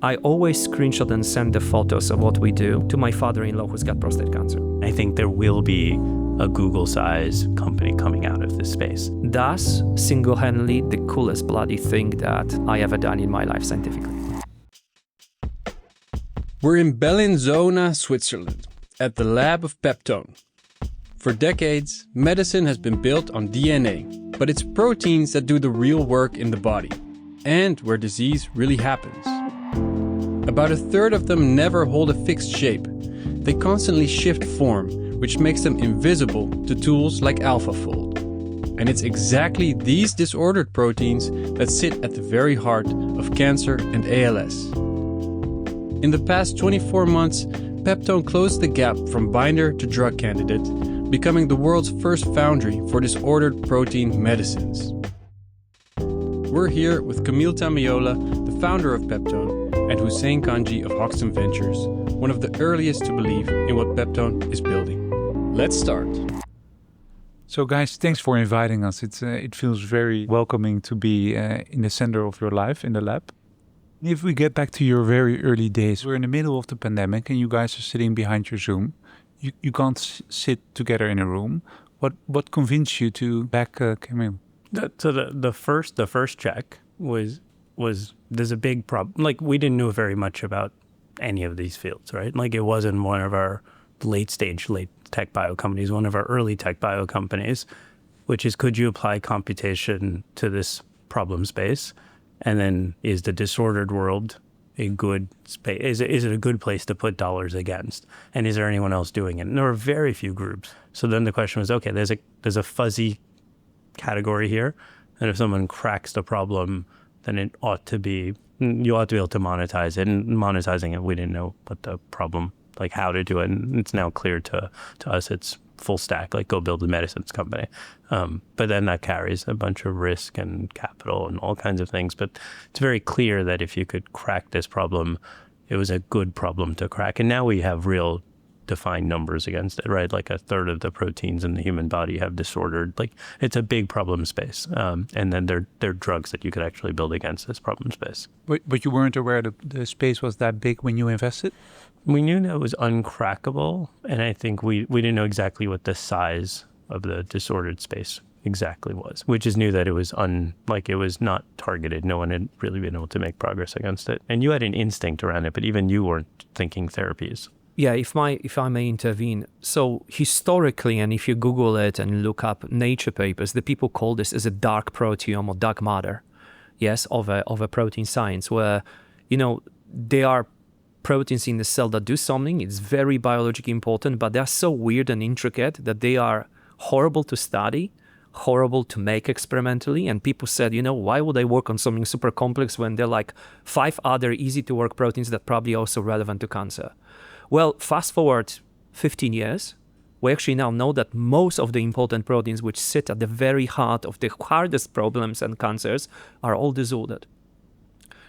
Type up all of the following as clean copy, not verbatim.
I always screenshot and send the photos of what we do to my father-in-law who's got prostate cancer. I think there will be a Google-size company coming out of this space. That's single-handedly the coolest bloody thing that I ever done in my life scientifically. We're in Bellinzona, Switzerland, at the lab of Peptone. For decades, medicine has been built on DNA, but it's proteins that do the real work in the body, and where disease really happens. About a third of them never hold a fixed shape. They constantly shift form, which makes them invisible to tools like AlphaFold. And it's exactly these disordered proteins that sit at the very heart of cancer and ALS. In the past 24 months, Peptone closed the gap from binder to drug candidate, becoming the world's first foundry for disordered protein medicines. We're here with Kamil Tamiola, the founder of Peptone, and Hussein Kanji of Hoxton Ventures, one of the earliest to believe in what Peptone is building. Let's start. So guys, thanks for inviting us. It feels very welcoming to be in the center of your life in the lab. If we get back to your very early days, we're in the middle of the pandemic and you guys are sitting behind your Zoom. You can't sit together in a room. What convinced you to back Kamil? So the first check was there's a big problem. Like, we didn't know very much about any of these fields, right? Like, it wasn't one of our late tech bio companies, one of our early tech bio companies, which is, could you apply computation to this problem space? And then, is the disordered world a good space? Is it a good place to put dollars against? And is there anyone else doing it? And there were very few groups. So then the question was, okay, there's a fuzzy category here, and if someone cracks the problem, then you ought to be able to monetize it. And monetizing it, we didn't know what the problem, like how to do it. And it's now clear to us it's full stack, like go build a medicines company. But then that carries a bunch of risk and capital and all kinds of things. But it's very clear that if you could crack this problem, it was a good problem to crack. And now we have real defined numbers against it, right? Like a third of the proteins in the human body have disordered, like it's a big problem space. And then there are drugs that you could actually build against this problem space. But you weren't aware that the space was that big when you invested? We knew that it was uncrackable, and I think we didn't know exactly what the size of the disordered space exactly was. We just knew that it was it was not targeted. No one had really been able to make progress against it. And you had an instinct around it, but even you weren't thinking therapies. Yeah, if I may intervene. So historically, and if you Google it and look up Nature papers, the people call this as a dark proteome or dark matter, yes, of a protein science, where, there are proteins in the cell that do something. It's very biologically important, but they're so weird and intricate that they are horrible to study, horrible to make experimentally. And people said, why would I work on something super complex when there are like 5 other easy to work proteins that are probably also relevant to cancer? Well, fast forward 15 years, we actually now know that most of the important proteins which sit at the very heart of the hardest problems and cancers are all disordered.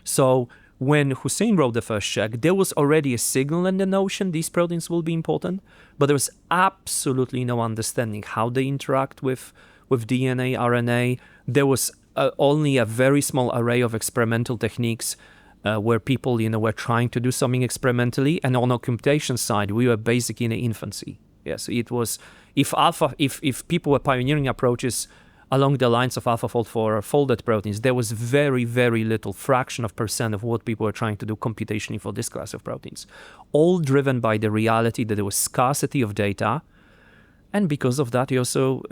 So when Hussein wrote the first check, there was already a signal in the notion these proteins will be important, but there was absolutely no understanding how they interact with DNA, RNA. There was only a very small array of experimental techniques where people, were trying to do something experimentally, and on the computation side, we were basically in the infancy. Yes, it was if people were pioneering approaches along the lines of AlphaFold for folded proteins, there was very, very little fraction of percent of what people were trying to do computationally for this class of proteins, all driven by the reality that there was scarcity of data, and because of that, you also,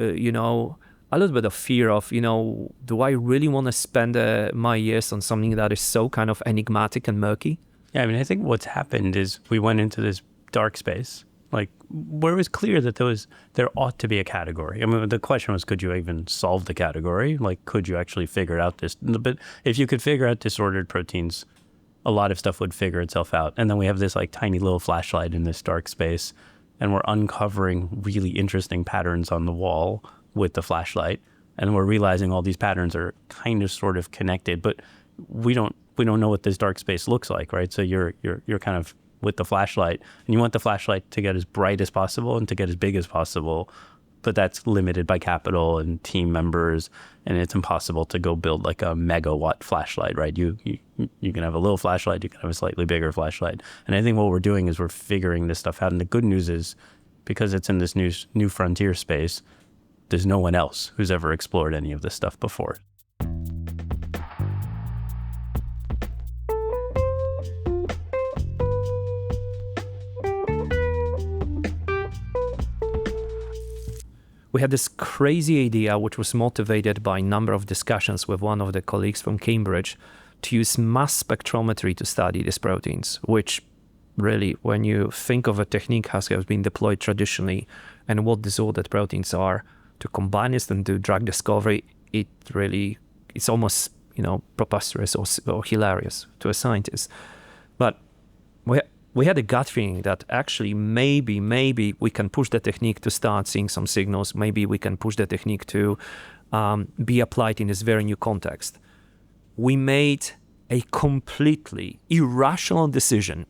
a little bit of fear of, do I really want to spend my years on something that is so kind of enigmatic and murky? Yeah, I mean, I think what's happened is we went into this dark space, like where it was clear that there ought to be a category. I mean, the question was, could you even solve the category? Like, could you actually figure out this? But if you could figure out disordered proteins, a lot of stuff would figure itself out. And then we have this like tiny little flashlight in this dark space, and we're uncovering really interesting patterns on the wall with the flashlight, and we're realizing all these patterns are kind of sort of connected, but we don't know what this dark space looks like, right? So you're kind of with the flashlight, and you want the flashlight to get as bright as possible and to get as big as possible, but that's limited by capital and team members, and it's impossible to go build like a megawatt flashlight, right? You can have a little flashlight, you can have a slightly bigger flashlight. And I think what we're doing is we're figuring this stuff out. And the good news is, because it's in this new frontier space, there's no one else who's ever explored any of this stuff before. We had this crazy idea, which was motivated by a number of discussions with one of the colleagues from Cambridge, to use mass spectrometry to study these proteins, which really, when you think of a technique has been deployed traditionally and what disordered proteins are, to combine this and do drug discovery, it's almost, preposterous or hilarious to a scientist. But we had a gut feeling that actually maybe we can push the technique to start seeing some signals. Maybe we can push the technique to be applied in this very new context. We made a completely irrational decision,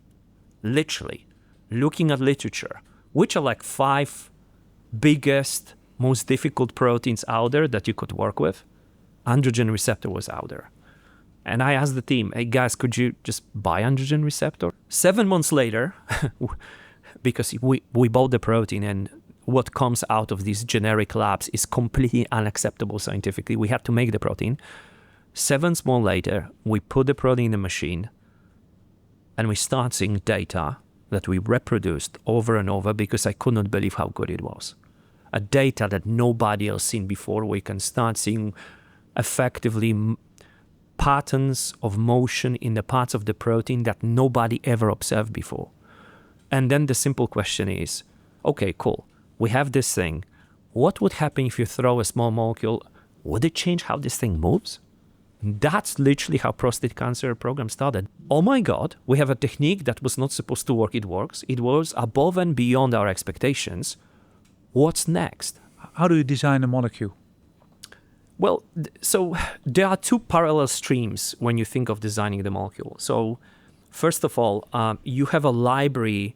literally, looking at literature, which are like 5 biggest, most difficult proteins out there that you could work with. Androgen receptor was out there. And I asked the team, hey guys, could you just buy androgen receptor? 7 months later, because we bought the protein and what comes out of these generic labs is completely unacceptable scientifically. We had to make the protein. 7 months later, we put the protein in the machine and we start seeing data that we reproduced over and over because I could not believe how good it was. A data that nobody else seen before. We can start seeing effectively patterns of motion in the parts of the protein that nobody ever observed before. And then the simple question is, okay, cool. We have this thing. What would happen if you throw a small molecule? Would it change how this thing moves? That's literally how prostate cancer program started. Oh my God, we have a technique that was not supposed to work. It works. It was above and beyond our expectations. What's next? How do you design a molecule? Well, so there are 2 parallel streams when you think of designing the molecule. So first of all, you have a library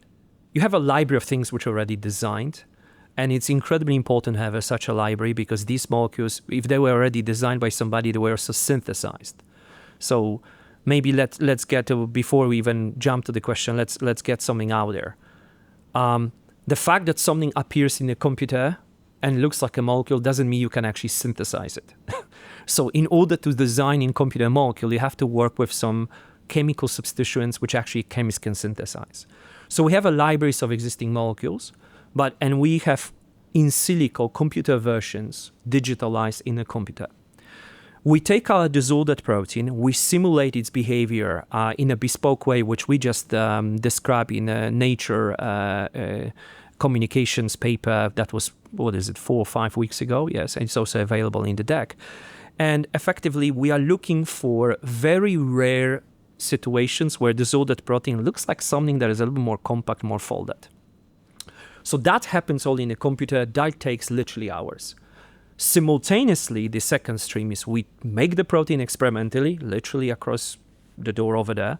of things which are already designed. And it's incredibly important to have such a library because these molecules, if they were already designed by somebody, they were also synthesized. So maybe let's get to, before we even jump to the question, let's get something out there. The fact that something appears in a computer and looks like a molecule doesn't mean you can actually synthesize it. So in order to design in computer a molecule, you have to work with some chemical substituents which actually chemists can synthesize. So we have a libraries of existing molecules, and we have in silico computer versions digitalized in a computer. We take our disordered protein, we simulate its behavior in a bespoke way, which we just described in a Nature Communications paper that was, 4 or 5 weeks ago? Yes, and it's also available in the deck. And effectively, we are looking for very rare situations where disordered protein looks like something that is a little more compact, more folded. So that happens all in a computer. That takes literally hours. Simultaneously, the second stream is we make the protein experimentally, literally across the door over there.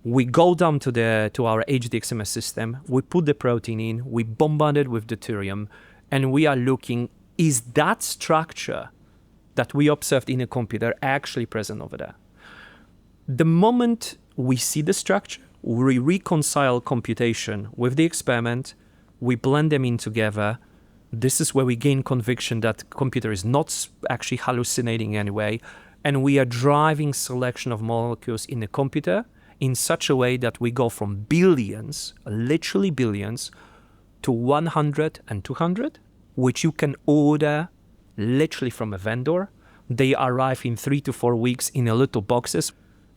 We go down to our HDXMS system. We put the protein in. We bombard it with deuterium, and we are looking: is that structure that we observed in a computer actually present over there? The moment we see the structure, we reconcile computation with the experiment. We blend them in together. This is where we gain conviction that the computer is not actually hallucinating in any way. And we are driving selection of molecules in the computer in such a way that we go from billions, literally billions, to 100 and 200, which you can order literally from a vendor. They arrive in 3 to 4 weeks in a little boxes.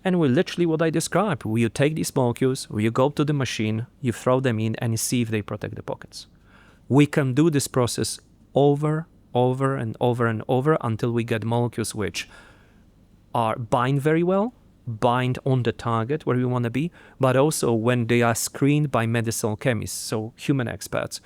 And we literally what I described. You take these molecules, you go to the machine, you throw them in, and you see if they protect the pockets. We can do this process over and over until we get molecules which are bind very well, bind on the target where we want to be, but also when they are screened by medicinal chemists, so human experts,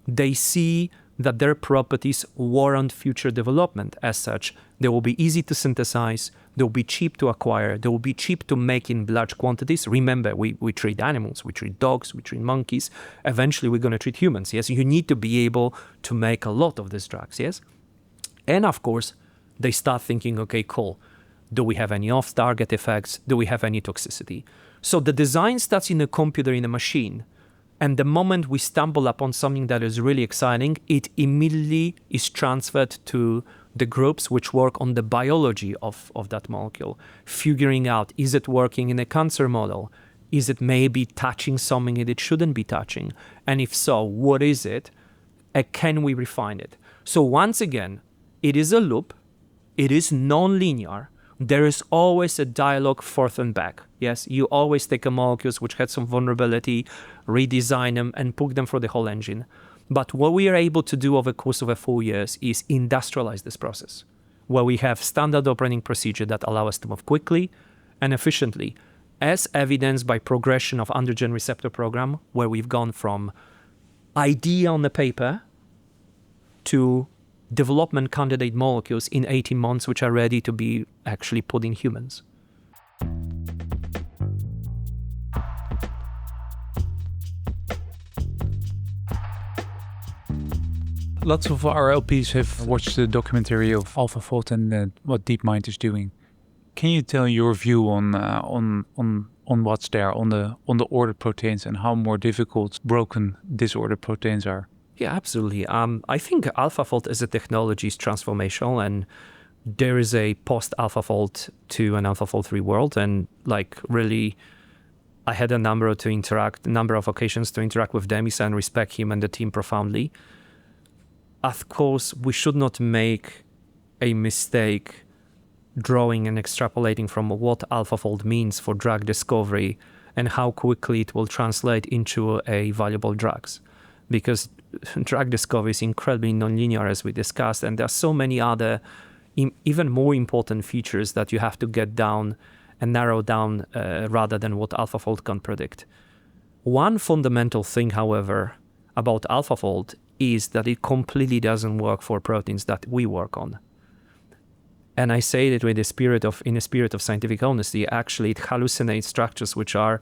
they see that their properties warrant future development. As such, they will be easy to synthesize, they will be cheap to acquire, they will be cheap to make in large quantities. Remember, we treat animals, we treat dogs, we treat monkeys. Eventually, we're going to treat humans, yes? You need to be able to make a lot of these drugs, yes? And of course, they start thinking, okay, cool. Do we have any off-target effects? Do we have any toxicity? So the design starts in a computer, in a machine. And the moment we stumble upon something that is really exciting, it immediately is transferred to the groups which work on the biology of that molecule, figuring out, is it working in a cancer model? Is it maybe touching something that it shouldn't be touching? And if so, what is it? And can we refine it? So once again, it is a loop. It is non-linear. There is always a dialogue forth and back. Yes, you always take a molecules which had some vulnerability, redesign them, and put them through the whole engine. But what we are able to do over the course of a 4 years is industrialize this process, where we have standard operating procedure that allow us to move quickly and efficiently, as evidenced by progression of androgen receptor program, where we've gone from idea on the paper to development candidate molecules in 18 months, which are ready to be actually put in humans. Lots of our LPs have watched the documentary of AlphaFold and what DeepMind is doing. Can you tell your view on what's there on the ordered proteins and how more difficult broken disordered proteins are? Yeah, absolutely. I think AlphaFold as a technology is transformational, and there is a post-AlphaFold 2 and AlphaFold 3 world. And like really, I had a number of occasions to interact with Demis and respect him and the team profoundly. Of course, we should not make a mistake drawing and extrapolating from what AlphaFold means for drug discovery and how quickly it will translate into a valuable drugs. Because drug discovery is incredibly nonlinear, as we discussed, and there are so many other even more important features that you have to get down and narrow down rather than what AlphaFold can predict. One fundamental thing, however, about AlphaFold is that it completely doesn't work for proteins that we work on. And I say that in a spirit of scientific honesty. Actually, it hallucinates structures which are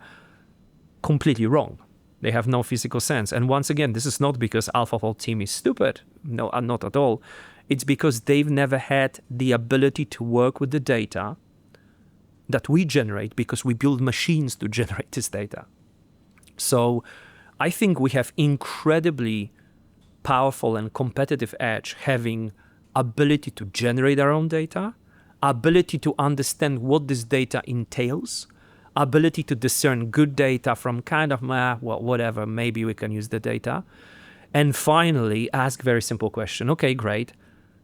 completely wrong. They have no physical sense. And once again, this is not because AlphaFold team is stupid. No, not at all. It's because they've never had the ability to work with the data that we generate, because we build machines to generate this data. So I think we have incredibly powerful and competitive edge having ability to generate our own data, ability to understand what this data entails, ability to discern good data from kind of, whatever, maybe we can use the data. And finally, ask very simple question. Okay, great.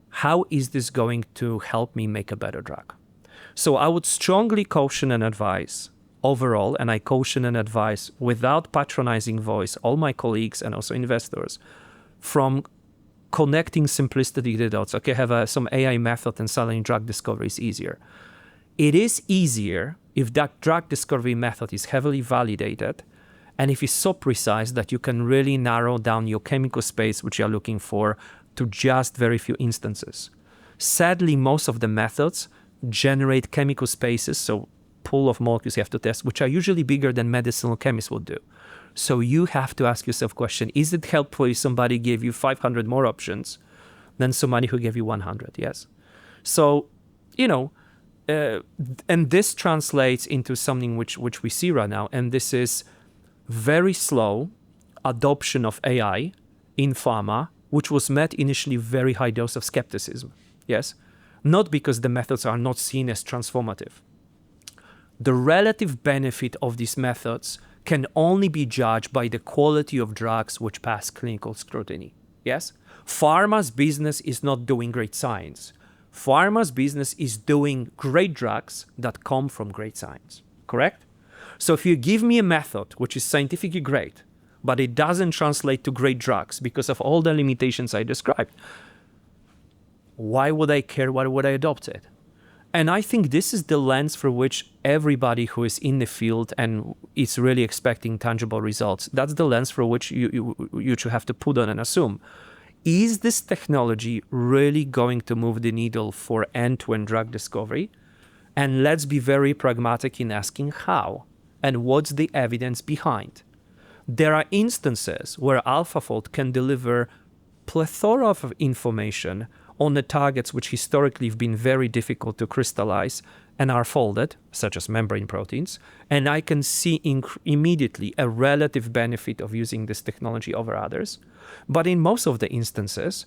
How is this going to help me make a better drug? So I would strongly caution and advise overall, and I caution and advise without patronizing voice, all my colleagues and also investors, from connecting simplicity to the dots. Okay, have some AI method and suddenly drug discovery is easier. It is easier if that drug discovery method is heavily validated and if it's so precise that you can really narrow down your chemical space which you're looking for to just very few instances. Sadly, most of the methods generate chemical spaces, so pool of molecules you have to test, which are usually bigger than medicinal chemists would do. So you have to ask yourself question, is it helpful if somebody gave you 500 more options than somebody who gave you 100? Yes. So, and this translates into something which we see right now, and this is very slow adoption of AI in pharma, which was met initially very high dose of skepticism. Yes. Not because the methods are not seen as transformative. The relative benefit of these methods can only be judged by the quality of drugs which pass clinical scrutiny. Yes? Pharma's business is not doing great science. Pharma's business is doing great drugs that come from great science. Correct? So if you give me a method which is scientifically great, but it doesn't translate to great drugs because of all the limitations I described, why would I care? Why would I adopt it? And I think this is the lens for which everybody who is in the field and is really expecting tangible results, that's the lens for which you should have to put on and assume. Is this technology really going to move the needle for end-to-end drug discovery? And let's be very pragmatic in asking how and what's the evidence behind. There are instances where AlphaFold can deliver plethora of information on the targets which historically have been very difficult to crystallize and are folded, such as membrane proteins, and I can see immediately a relative benefit of using this technology over others. But in most of the instances,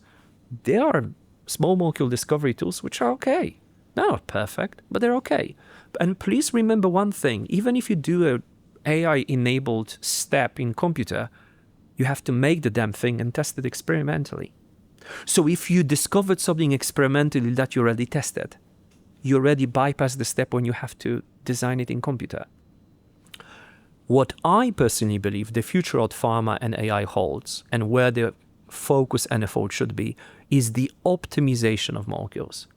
there are small molecule discovery tools which are okay. They're not perfect, but they're okay. And please remember one thing, even if you do a AI-enabled step in computer, you have to make the damn thing and test it experimentally. So if you discovered something experimentally that you already tested, you already bypass the step when you have to design it in computer. What I personally believe the future of pharma and AI holds, and where the focus and effort should be, is the optimization of molecules,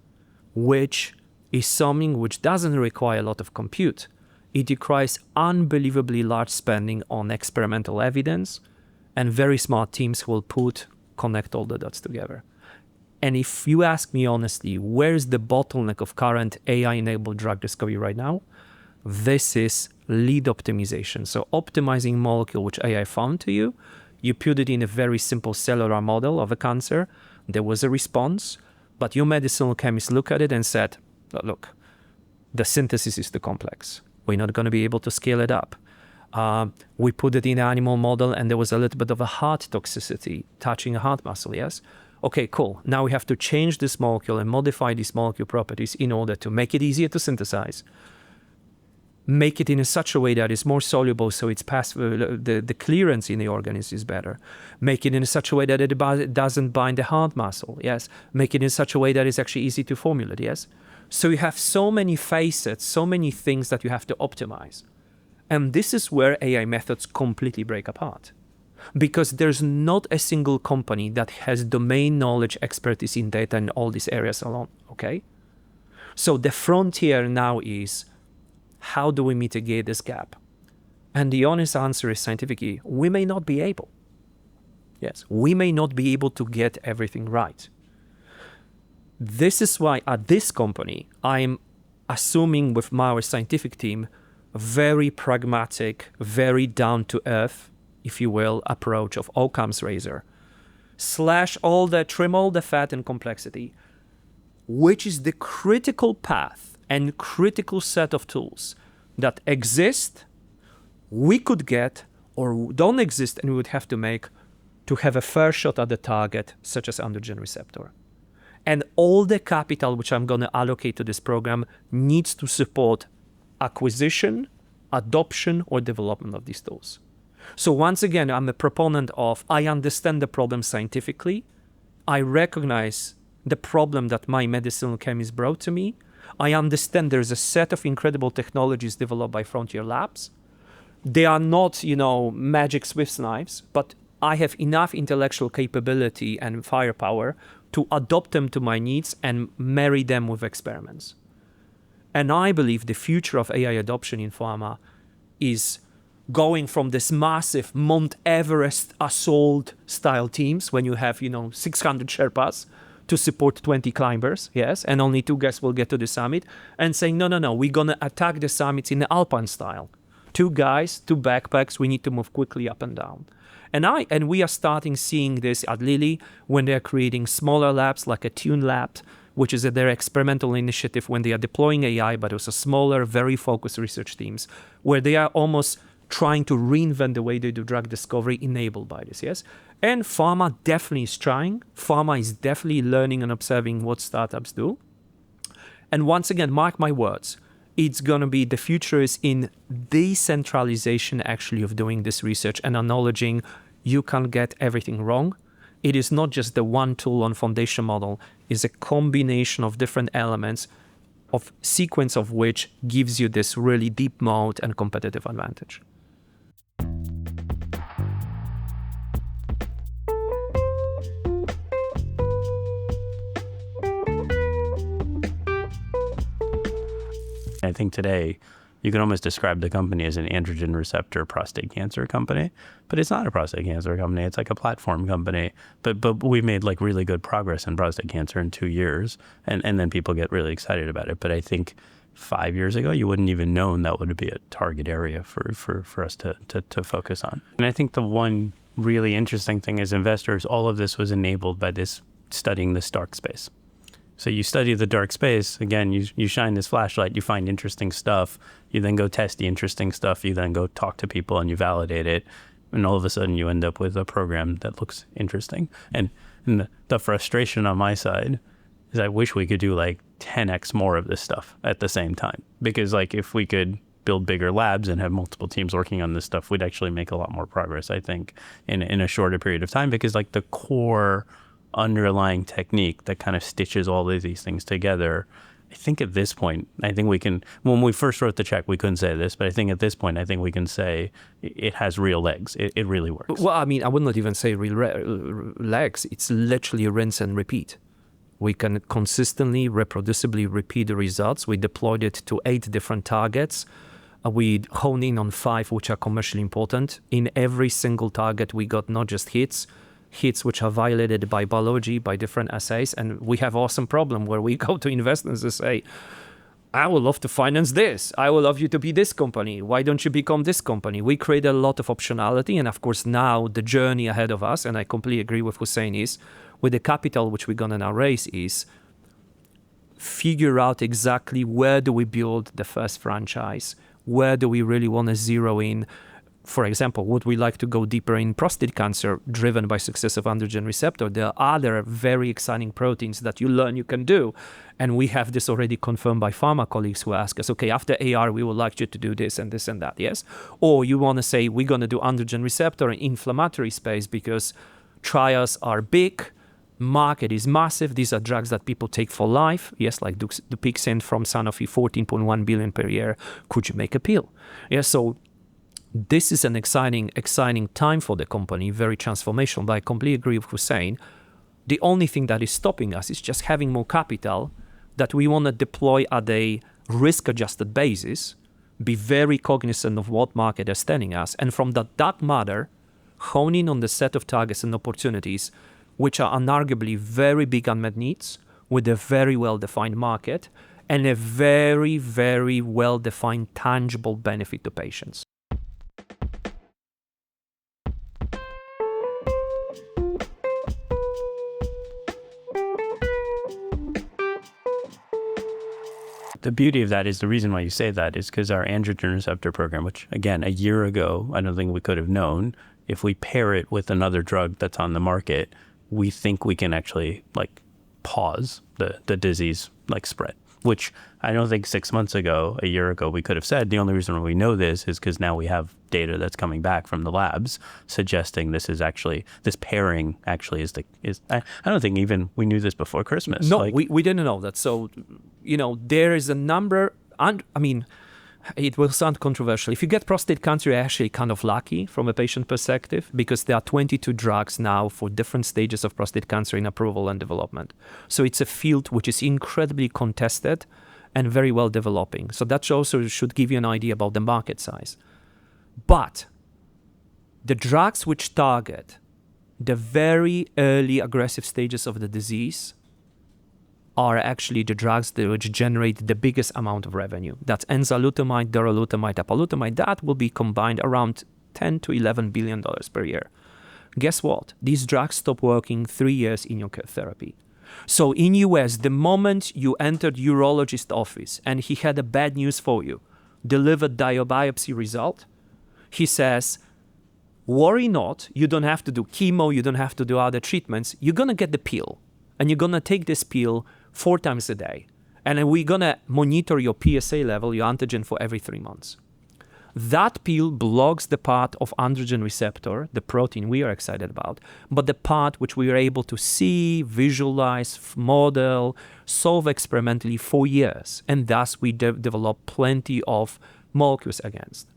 which is something which doesn't require a lot of compute. It requires unbelievably large spending on experimental evidence, and very smart teams will connect all the dots together. And if you ask me honestly, where's the bottleneck of current AI-enabled drug discovery right now? This is lead optimization. So optimizing molecule which AI found to you, you put it in a very simple cellular model of a cancer, there was a response, but your medicinal chemist looked at it and said, look, the synthesis is too complex. We're not going to be able to scale it up. We put it in an animal model and there was a little bit of a heart toxicity, touching a heart muscle, yes? Okay, cool. Now we have to change this molecule and modify these molecule properties in order to make it easier to synthesize, make it in such a way that it's more soluble so it's the clearance in the organism is better, make it in such a way that it doesn't bind the heart muscle, yes? Make it in such a way that it's actually easy to formulate, yes? So you have so many facets, so many things that you have to optimize. And this is where AI methods completely break apart. Because there's not a single company that has domain knowledge, expertise in data in all these areas alone, okay? So the frontier now is, how do we mitigate this gap? And the honest answer is scientifically, we may not be able. Yes, we may not be able to get everything right. This is why at this company, I'm assuming with my scientific team, very pragmatic, very down-to-earth, if you will, approach of Occam's razor. Trim all the fat and complexity, which is the critical path and critical set of tools that exist, we could get, or don't exist and we would have to make to have a fair shot at the target, such as androgen receptor. And all the capital which I'm going to allocate to this program needs to support acquisition, adoption, or development of these tools. So once again, I'm a proponent of, I understand the problem scientifically. I recognize the problem that my medicinal chemist brought to me. I understand there's a set of incredible technologies developed by frontier labs. They are not, magic Swiss knives, but I have enough intellectual capability and firepower to adopt them to my needs and marry them with experiments. And I believe the future of AI adoption in pharma is going from this massive Mount Everest assault style teams when you have, 600 Sherpas to support 20 climbers, yes, and only 2 guys will get to the summit, and saying, no, we're going to attack the summits in the Alpine style. 2 guys, 2 backpacks, we need to move quickly up and down. And we are starting seeing this at Lilly when they're creating smaller labs like a Tune Lab, which is their experimental initiative when they are deploying AI, but also smaller, very focused research teams, where they are almost trying to reinvent the way they do drug discovery enabled by this, yes? And pharma definitely is trying. Pharma is definitely learning and observing what startups do. And once again, mark my words, it's going to be, the future is in decentralization actually of doing this research and acknowledging you can't get everything wrong. It is not just the one tool on foundation model, it's a combination of different elements of sequence of which gives you this really deep moat and competitive advantage. I think today You can almost describe the company as an androgen receptor prostate cancer company, but it's not a prostate cancer company. It's like a platform company. But we've made like really good progress in prostate cancer in 2 years, and then people get really excited about it. But I think 5 years ago, you wouldn't even known that would be a target area for us to focus on. And I think the one really interesting thing as investors, all of this was enabled by this studying this dark space. So you study the dark space, again, you shine this flashlight, you find interesting stuff, you then go test the interesting stuff, you then go talk to people and you validate it, and all of a sudden you end up with a program that looks interesting. And the frustration on my side is I wish we could do like 10x more of this stuff at the same time. Because like if we could build bigger labs and have multiple teams working on this stuff, we'd actually make a lot more progress, I think, in a shorter period of time. Because like the core underlying technique that kind of stitches all of these things together, I think at this point, I think we can, when we first wrote the check, we couldn't say this, but I think at this point, I think we can say it has real legs. It really works. Well, I mean, I would not even say real legs. It's literally rinse and repeat. We can consistently, reproducibly repeat the results. We deployed it to 8 different targets. We honed in on 5, which are commercially important. In every single target, we got not just hits which are violated by biology, by different assays. And we have awesome problem where we go to investors and say, I would love to finance this. I would love you to be this company. Why don't you become this company? We create a lot of optionality. And of course, now the journey ahead of us, and I completely agree with Hussein, is with the capital which we're going to now raise is figure out exactly where do we build the first franchise? Where do we really want to zero in? For example, would we like to go deeper in prostate cancer driven by success of androgen receptor? There are other very exciting proteins that you learn you can do. And we have this already confirmed by pharma colleagues who ask us, okay, after AR, we would like you to do this and this and that, yes? Or you want to say, we're going to do androgen receptor in inflammatory space because trials are big, market is massive. These are drugs that people take for life. Yes, like Dupixent from Sanofi, 14.1 billion per year. Could you make a pill? Yes, so this is an exciting time for the company, very transformational, but I completely agree with Hussein. The only thing that is stopping us is just having more capital that we want to deploy at a risk-adjusted basis, be very cognizant of what market is telling us, and from that dark matter, hone in on the set of targets and opportunities which are unarguably very big unmet needs with a very well-defined market and a very, very well-defined tangible benefit to patients. The beauty of that is the reason why you say that is because our androgen receptor program, which again, a year ago, I don't think we could have known, if we pair it with another drug that's on the market, we think we can actually like pause the disease like spread, which I don't think 6 months ago, a year ago, we could have said. The only reason why we know this is because now we have data that's coming back from the labs suggesting this pairing actually is I don't think even we knew this before Christmas. No, we didn't know that. So, there is a number, and I mean, it will sound controversial. If you get prostate cancer, you're actually kind of lucky from a patient perspective because there are 22 drugs now for different stages of prostate cancer in approval and development. So it's a field which is incredibly contested and very well developing. So that also should give you an idea about the market size. But the drugs which target the very early aggressive stages of the disease are actually the drugs which generate the biggest amount of revenue. That's enzalutamide, darolutamide, apalutamide. That will be combined around $10 to $11 billion per year. Guess what? These drugs stop working 3 years in your therapy. So in US, the moment you entered urologist office and he had a bad news for you, delivered biopsy result, he says, worry not, you don't have to do chemo, you don't have to do other treatments. You're going to get the pill. And you're going to take this pill 4 times a day. And then we're going to monitor your PSA level, your antigen, for every 3 months. That pill blocks the part of androgen receptor, the protein we are excited about, but the part which we are able to see, visualize, model, solve experimentally for years. And thus we develop plenty of molecules against.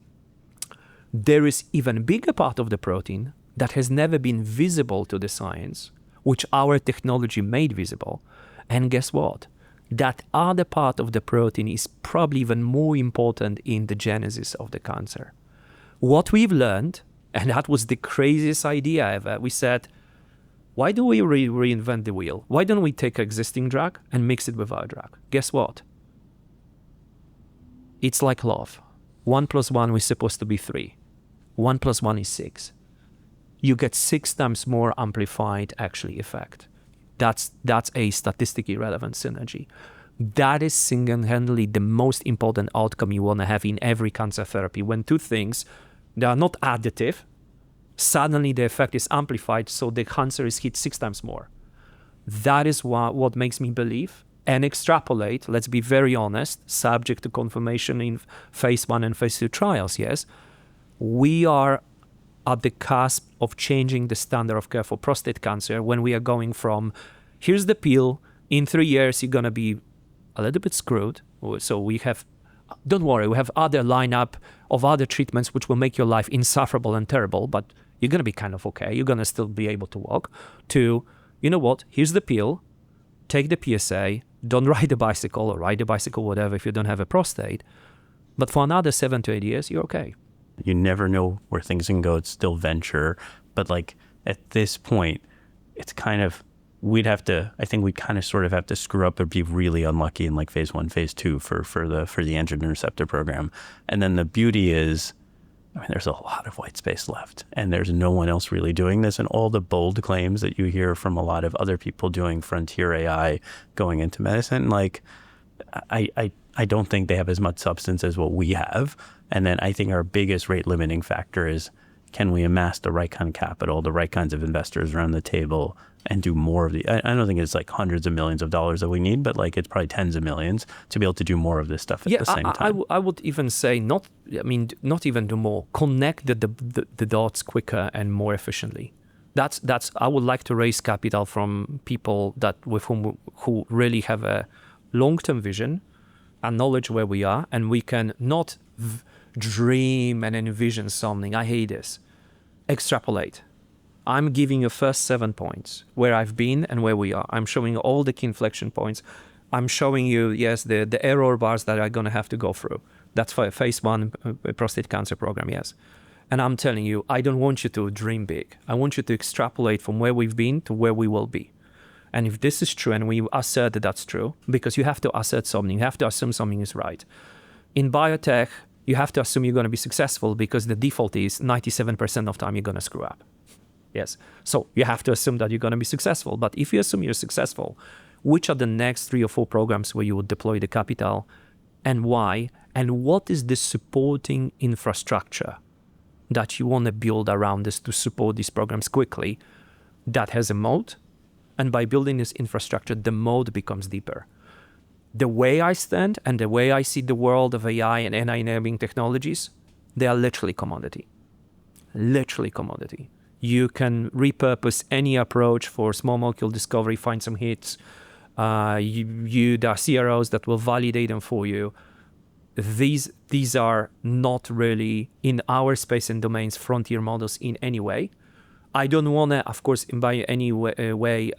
There is even bigger part of the protein that has never been visible to the science, which our technology made visible. And guess what? that other part of the protein is probably even more important in the genesis of the cancer. What we've learned, and that was the craziest idea ever, we said, why do we reinvent the wheel? Why don't we take an existing drug and mix it with our drug? Guess what? It's like love. 1 + 1 is supposed to be 3. 1 + 1 is 6. You get 6 times more amplified actually effect. That's a statistically relevant synergy. That is single-handedly the most important outcome you want to have in every cancer therapy. When two things, they are not additive, suddenly the effect is amplified, so the cancer is hit 6 times more. That is what makes me believe and extrapolate, let's be very honest, subject to confirmation in phase 1 and phase 2 trials, yes, we are at the cusp of changing the standard of care for prostate cancer when we are going from, here's the pill, in 3 years you're going to be a little bit screwed. So we have, don't worry, we have other lineup of other treatments which will make your life insufferable and terrible, but you're going to be kind of okay. You're going to still be able to walk. To, you know what, here's the pill, take the PSA, don't ride a bicycle or ride a bicycle, whatever, if you don't have a prostate. But for another 7 to 8 years, you're okay. You never know where things can go. It's still venture. But like at this point, it's kind of, I think we'd kind of sort of have to screw up or be really unlucky in like phase 1, phase 2 for the androgen receptor program. And then the beauty is, I mean, there's a lot of white space left and there's no one else really doing this. And all the bold claims that you hear from a lot of other people doing frontier AI going into medicine, like I don't think they have as much substance as what we have. And then I think our biggest rate limiting factor is, can we amass the right kind of capital, the right kinds of investors around the table and do more of the, I don't think it's like hundreds of millions of dollars that we need, but like it's probably tens of millions to be able to do more of this stuff at the same time. I would even say not even do more, connect the dots quicker and more efficiently. That's I would like to raise capital from people who really have a long-term vision and knowledge where we are, and we can not dream and envision something. I hate this. Extrapolate. I'm giving you first 7 points where I've been and where we are. I'm showing all the key inflection points. I'm showing you, yes, the error bars that are going to have to go through. That's for phase 1 prostate cancer program, yes. And I'm telling you, I don't want you to dream big. I want you to extrapolate from where we've been to where we will be. And if this is true, and we assert that that's true, because you have to assert something, you have to assume something is right. In biotech, you have to assume you're going to be successful because the default is 97% of time you're going to screw up. Yes. So you have to assume that you're going to be successful. But if you assume you're successful, which are the next 3 or 4 programs where you would deploy the capital and why? And what is the supporting infrastructure that you want to build around this to support these programs quickly that has a moat? And by building this infrastructure, the moat becomes deeper. The way I stand and the way I see the world of AI and AI-enabling technologies, they are literally commodity. Literally commodity. You can repurpose any approach for small molecule discovery, find some hits. There are CROs that will validate them for you. These are not really in our space and domains frontier models in any way. I don't want to, of course, by any way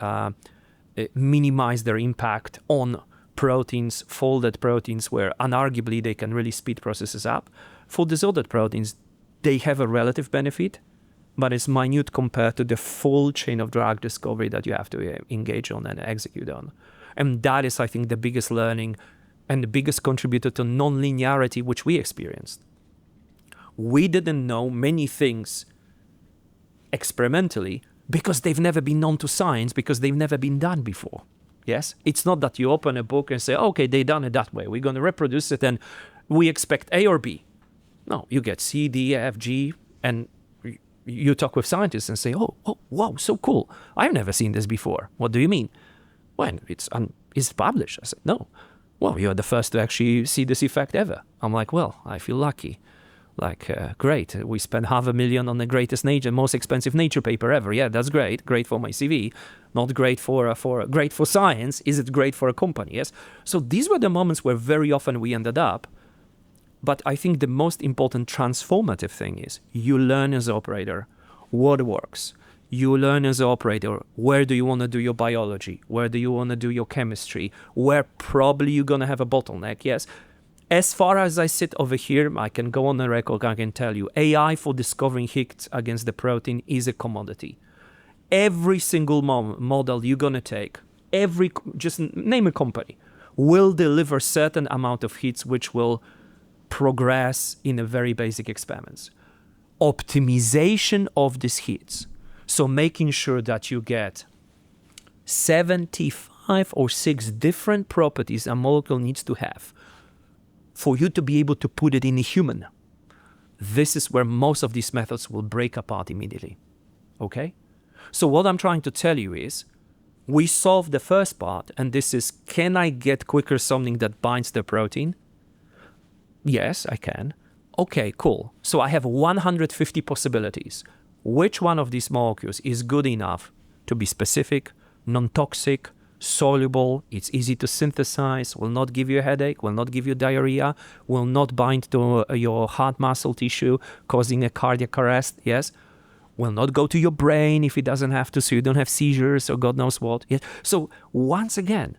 minimize their impact on proteins, folded proteins, where unarguably they can really speed processes up. For disordered proteins, they have a relative benefit, but it's minute compared to the full chain of drug discovery that you have to engage on and execute on. And that is, I think, the biggest learning and the biggest contributor to non-linearity which we experienced. We didn't know many things experimentally because they've never been known to science, because they've never been done before. Yes? It's not that you open a book and say, okay, they done it that way. We're going to reproduce it and we expect A or B. No, you get C, D, F, G, and you talk with scientists and say, oh, wow, so cool. I've never seen this before. What do you mean? When it's published. I said, no. Well, you're the first to actually see this effect ever. I'm like, well, I feel lucky. Like, great. We spent $500,000 on the greatest nature, most expensive Nature paper ever. Yeah, that's great. Great for my CV. Not great for great for science. Is it great for a company? Yes. So these were the moments where very often we ended up. But I think the most important transformative thing is you learn as an operator what works. You learn as an operator, where do you want to do your biology? Where do you want to do your chemistry? Where probably you're going to have a bottleneck, yes? As far as I sit over here, I can go on the record, I can tell you, AI for discovering hits against the protein is a commodity. Every single model you're going to take, just name a company, will deliver certain amount of hits which will progress in a very basic experiments. Optimization of these hits, so making sure that you get 75 or 6 different properties a molecule needs to have for you to be able to put it in a human. This is where most of these methods will break apart immediately. Okay? So what I'm trying to tell you is, we solved the first part, and this is, can I get quicker something that binds the protein? Yes, I can. Okay, cool. So I have 150 possibilities. Which one of these molecules is good enough to be specific, non-toxic, soluble, it's easy to synthesize, will not give you a headache, will not give you diarrhea, will not bind to your heart muscle tissue, causing a cardiac arrest, yes? Will not go to your brain if it doesn't have to, so you don't have seizures or God knows what. Yes? So once again,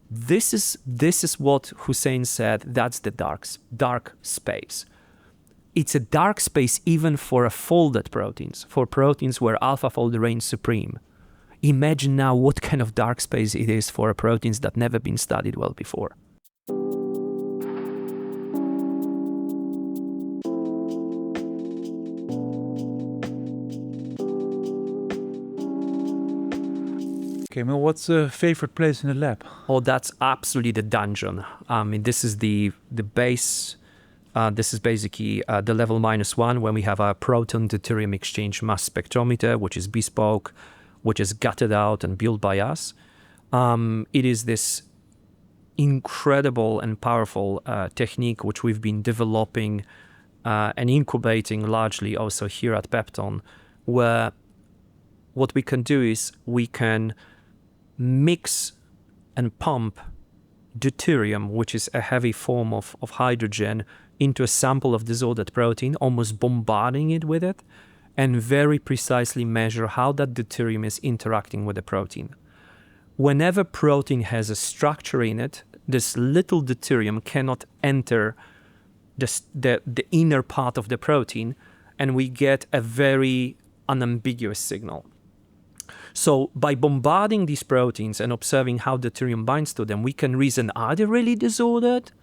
this is what Hussein said, that's the dark space. It's a dark space even for folded proteins, for proteins where alpha fold reigns supreme. Imagine now what kind of dark space it is for proteins that never been studied well before. Kamil, what's a favorite place in the lab? Oh, that's absolutely the dungeon. I mean, this is the base. This is basically the level -1 when we have our proton deuterium exchange mass spectrometer, which is bespoke, which is gutted out and built by us. It is this incredible and powerful technique which we've been developing and incubating largely also here at Peptone, where what we can do is we can mix and pump deuterium, which is a heavy form of hydrogen, into a sample of disordered protein, almost bombarding it with it, and very precisely measure how that deuterium is interacting with the protein. Whenever protein has a structure in it, this little deuterium cannot enter the inner part of the protein, and we get a very unambiguous signal. So by bombarding these proteins and observing how deuterium binds to them, we can reason, are they really disordered?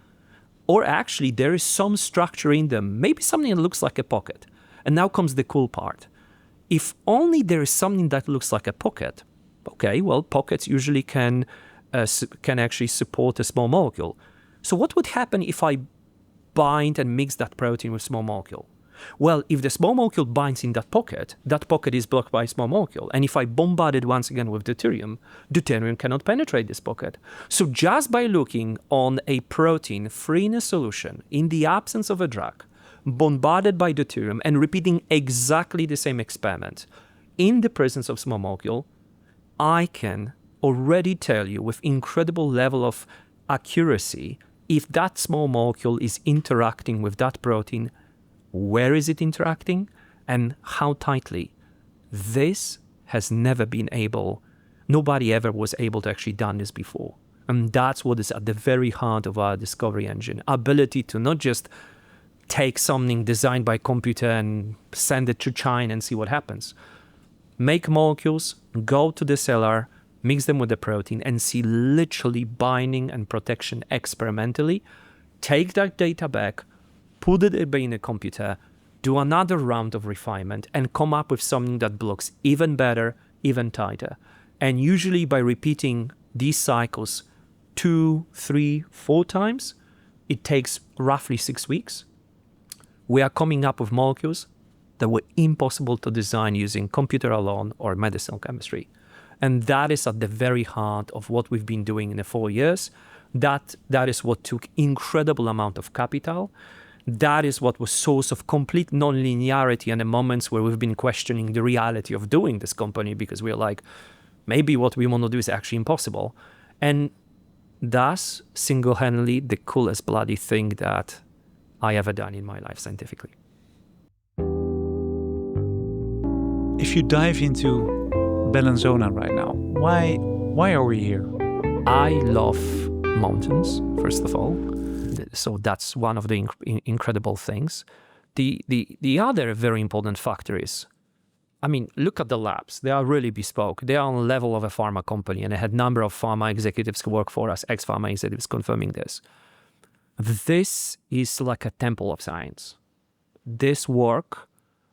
Or actually there is some structure in them, maybe something that looks like a pocket. And now comes the cool part. If only there is something that looks like a pocket, okay, well, pockets usually can actually support a small molecule. So what would happen if I bind and mix that protein with small molecule? Well, if the small molecule binds in that pocket is blocked by a small molecule. And if I bombard it once again with deuterium cannot penetrate this pocket. So just by looking on a protein free in a solution, in the absence of a drug, bombarded by deuterium, and repeating exactly the same experiment in the presence of small molecule, I can already tell you with incredible level of accuracy if that small molecule is interacting with that protein, where is it interacting, and how tightly. This has never been nobody ever was able to actually done this before. And that's what is at the very heart of our discovery engine. Ability to not just take something designed by computer and send it to China and see what happens. Make molecules, go to the cellar, mix them with the protein, and see literally binding and protection experimentally. Take that data back, put it in a computer, do another round of refinement, and come up with something that blocks even better, even tighter. And usually by repeating these cycles 2, 3, 4 times, it takes roughly 6 weeks. We are coming up with molecules that were impossible to design using computer alone or medicinal chemistry. And that is at the very heart of what we've been doing in the 4 years. That is what took incredible amount of capital. That is what was source of complete non-linearity and the moments where we've been questioning the reality of doing this company, because we're like, maybe what we want to do is actually impossible. And thus, single-handedly, the coolest bloody thing that I ever done in my life scientifically. If you dive into Bellinzona right now, why are we here? I love mountains, first of all. So that's one of the incredible things. The other very important factor is, I mean, look at the labs. They are really bespoke. They are on the level of a pharma company, and I had a number of pharma executives who work for us, ex-pharma executives confirming this. This is like a temple of science. This work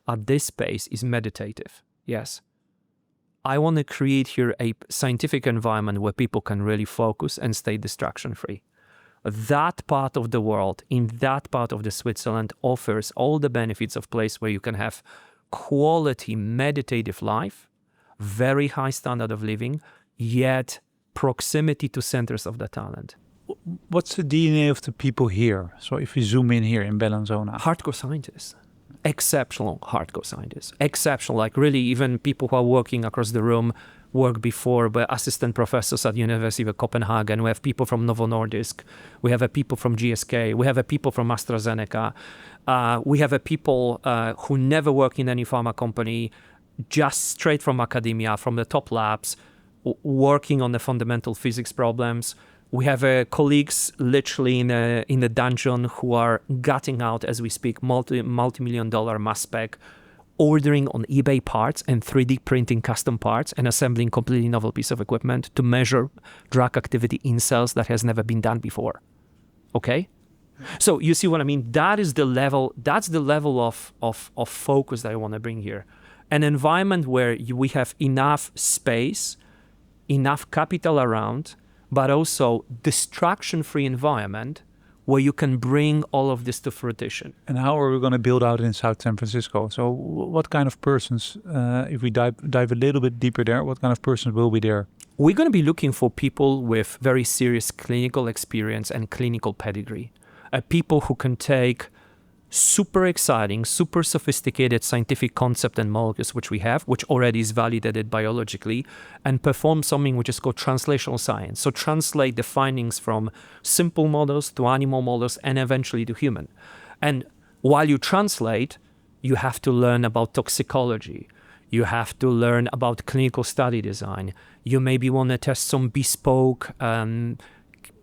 at this space is meditative, yes. I want to create here a scientific environment where people can really focus and stay distraction-free. That part of the world, in that part of the Switzerland, offers all the benefits of place where you can have quality meditative life, very high standard of living, yet proximity to centers of the talent. What's the DNA of the people here? So if we zoom in here in Bellinzona. Hardcore scientists. Exceptional hardcore scientists. Exceptional, like really even people who are working across the room work before, but assistant professors at University of Copenhagen. We have people from Novo Nordisk. We have people from GSK. We have people from AstraZeneca. We have people who never work in any pharma company, just straight from academia, from the top labs, working on the fundamental physics problems. We have colleagues literally in the dungeon who are gutting out, as we speak, multi-million-dollar mass spec, ordering on eBay parts and 3D printing custom parts and assembling completely novel piece of equipment to measure drug activity in cells that has never been done before. Okay? So you see what I mean? That is the level, that's the level of focus that I want to bring here. An environment where we have enough space, enough capital around, but also distraction-free environment where you can bring all of this to fruition. And how are we going to build out in South San Francisco? So what kind of persons, if we dive a little bit deeper there, what kind of persons will be there? We're going to be looking for people with very serious clinical experience and clinical pedigree. People who can take super exciting, super sophisticated scientific concept and molecules which we have, which already is validated biologically, and perform something which is called translational science. So translate the findings from simple models to animal models and eventually to human. And while you translate, you have to learn about toxicology. You have to learn about clinical study design. You maybe want to test some bespoke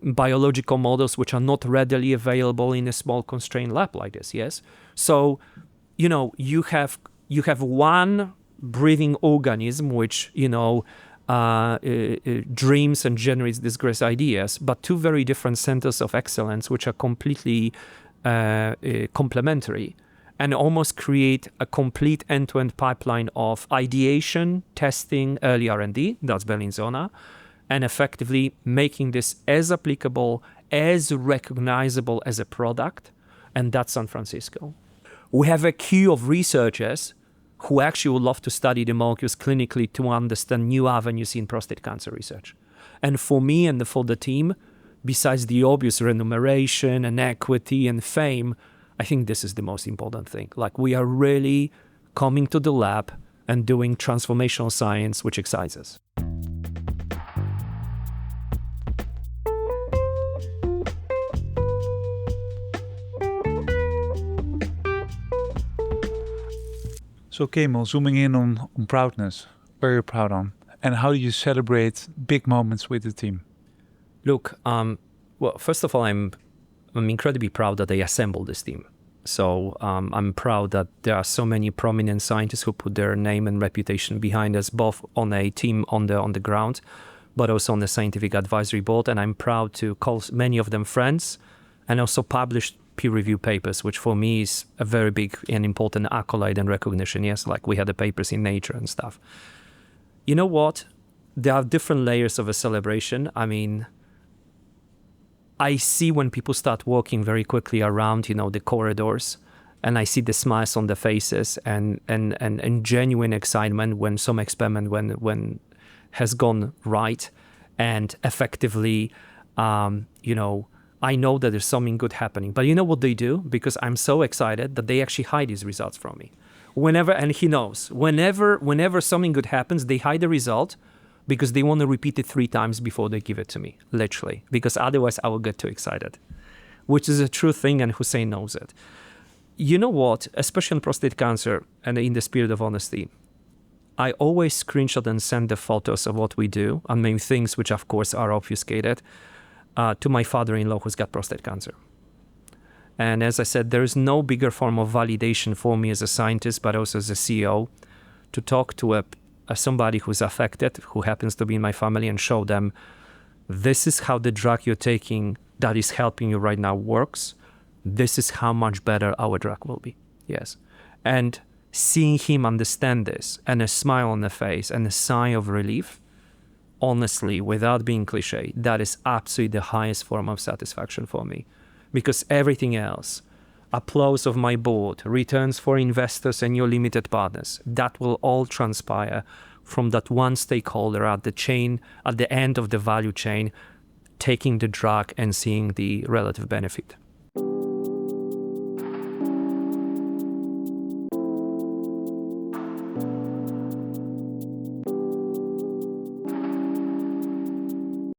biological models which are not readily available in a small constrained lab like this, yes? So, you know, you have one breathing organism which, you know, dreams and generates these great ideas, but two very different centers of excellence which are completely complementary and almost create a complete end-to-end pipeline of ideation, testing, early R&D, that's Bellinzona, and effectively making this as applicable, as recognizable as a product, and that's San Francisco. We have a queue of researchers who actually would love to study the molecules clinically to understand new avenues in prostate cancer research. And for me and for the team, besides the obvious remuneration and equity and fame, I think this is the most important thing. Like, we are really coming to the lab and doing transformational science, which excites us. So Kamil, zooming in on proudness, where you're proud on, and how do you celebrate big moments with the team? Look, well, first of all, I'm incredibly proud that they assembled this team. So I'm proud that there are so many prominent scientists who put their name and reputation behind us, both on a team on the ground, but also on the scientific advisory board. And I'm proud to call many of them friends, and also published peer-reviewed papers, which for me is a very big and important accolade and recognition. Yes, like we had the papers in Nature and stuff. You know what? There are different layers of a celebration. I mean, I see when people start walking very quickly around, you know, the corridors, and I see the smiles on the faces and genuine excitement when some experiment when has gone right, and effectively, you know, I know that there's something good happening. But you know what they do? Because I'm so excited that they actually hide these results from me. Whenever, and he knows, whenever something good happens, they hide the result because they want to repeat it 3 times before they give it to me, literally. Because otherwise I will get too excited, which is a true thing, and Hussein knows it. You know what? Especially in prostate cancer, and in the spirit of honesty, I always screenshot and send the photos of what we do, and maybe things which of course are obfuscated, to my father-in-law who's got prostate cancer. And as I said, there is no bigger form of validation for me as a scientist, but also as a CEO, to talk to somebody who's affected, who happens to be in my family, and show them, this is how the drug you're taking that is helping you right now works. This is how much better our drug will be. Yes. And seeing him understand this, and a smile on the face and a sigh of relief, honestly, without being cliche, that is absolutely the highest form of satisfaction for me. Because everything else, applause of my board, returns for investors and your limited partners, that will all transpire from that one stakeholder at the end of the value chain, taking the drug and seeing the relative benefit.